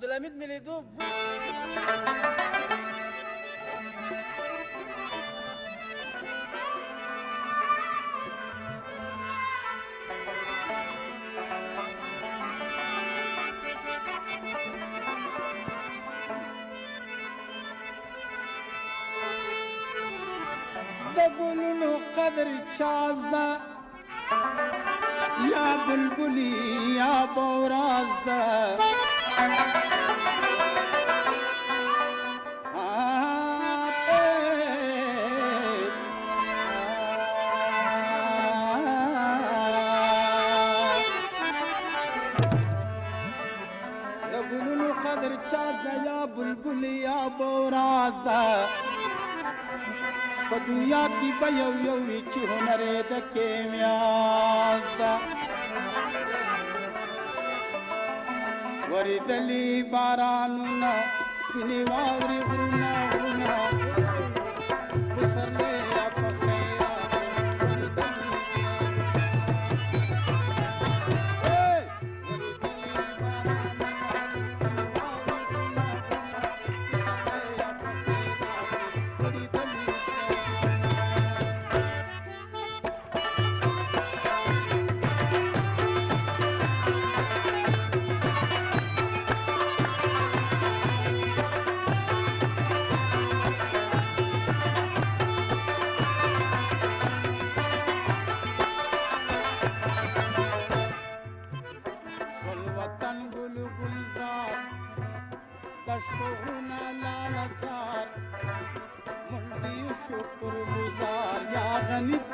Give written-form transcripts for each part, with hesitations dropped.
عبدالحمید مې لیدو د ګلونو قدر چازده یا بلبلی یا بورازده د ګلونو قدر چازده یا بلبلی یا بورازده په دنیا کې به یو یو وي چې هنر یې د کیمیاز ده ورېدلي بارانونه سپینې واورې غرونه غرونه پسرلی یا پخی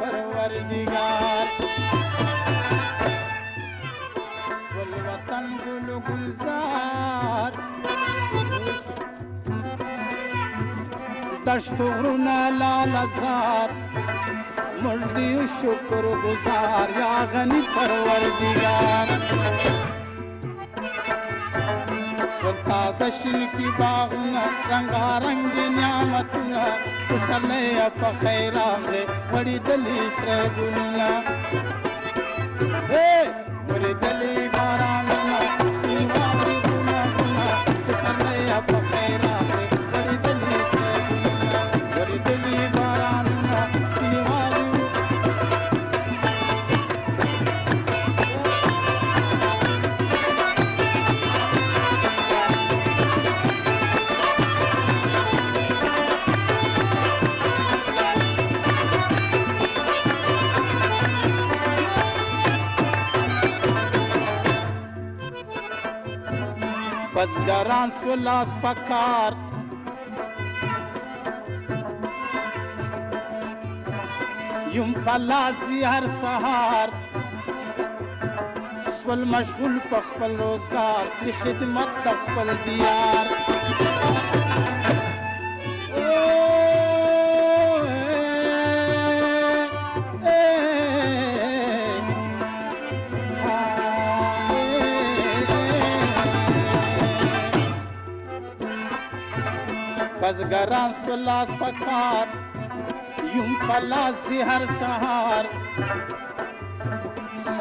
پروردگار والوطن گل گلزار دشت و غرونه لاله زار مردی و شکر گزار یا غنی پروردگار سلطا دشن کی باغونه رنگارنگ نعمتونه پسرلی په خیر راغلی وړېدلي سره ګلونه وړېدلي بارانونه سپین واورې غرونه غرونه پسرلی په خیر راغلی وړېدلي سره ګلونه وړېدلي بارانونه سپین واورې بزګران سو لاس پکار یم پلاسي هر سهار سول مشغول په خپل روزګار د خدمت د خپل دیار بزګران سو لاس پکار یم پلاسي هر سهار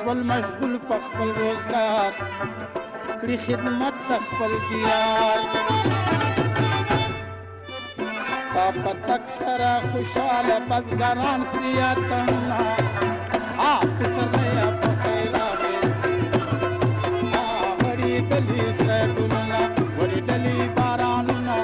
سول مشغول په خپل روزګار کړي خدمت د خپل دیار تا په تک سره خوشحاله بزګران سریاتونه پسرلی په خیر راغلی وړېدلي سره ګلونه وړېدلي بارانونه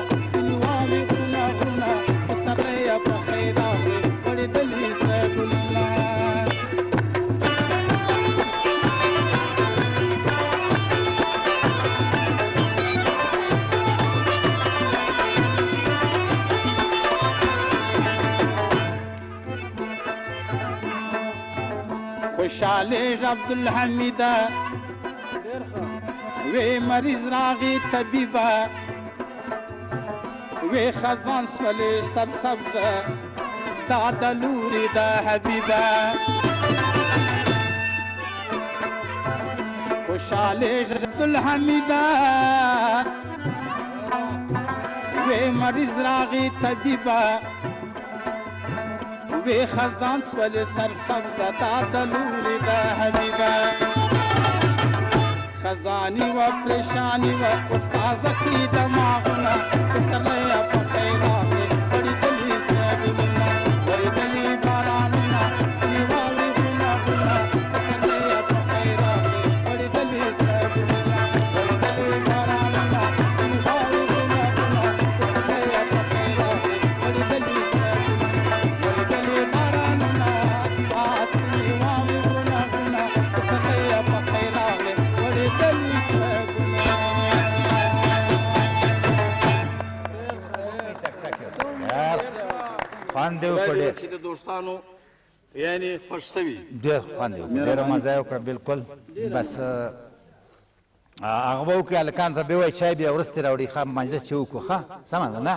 خوشحالی عبدالحمیده وی مریض راغی طبیبه وی خزان سولی سرسبزه دا د لوري د حبیبه خوشحالی عبدالحمیده وی مریض راغی طبیبه وی خزان سولی سرسبزه دا د لوري د حبیبه خزانی و پریشانی و استاد کی دماغونه پسریا په خیر راغلی وړي دلی صاحبونه وړي دلی بارانونه نیواوی ګنا ګنا پسریا په خیر راغلی وړي دلی صاحبونه وړي دلی بارانونه نیواوی ګنا ګنا پسریا په خیر راغلی وړي دلی صاحبونه وړي دلی بارانونه آس نیواوی ګنا ګنا پسریا په خیر راغلی وړي دلی خوند دی وکړ چې د دوستانو یعنی خوش شوي ډېر خوند دی وکړ ډېره مزه یې وکړه بالکل بس هغه به وکړي هلکانو ته به ووایي چای بیا وروسته راوړي ښه مجلس چې وکړو ښه سمه ده نه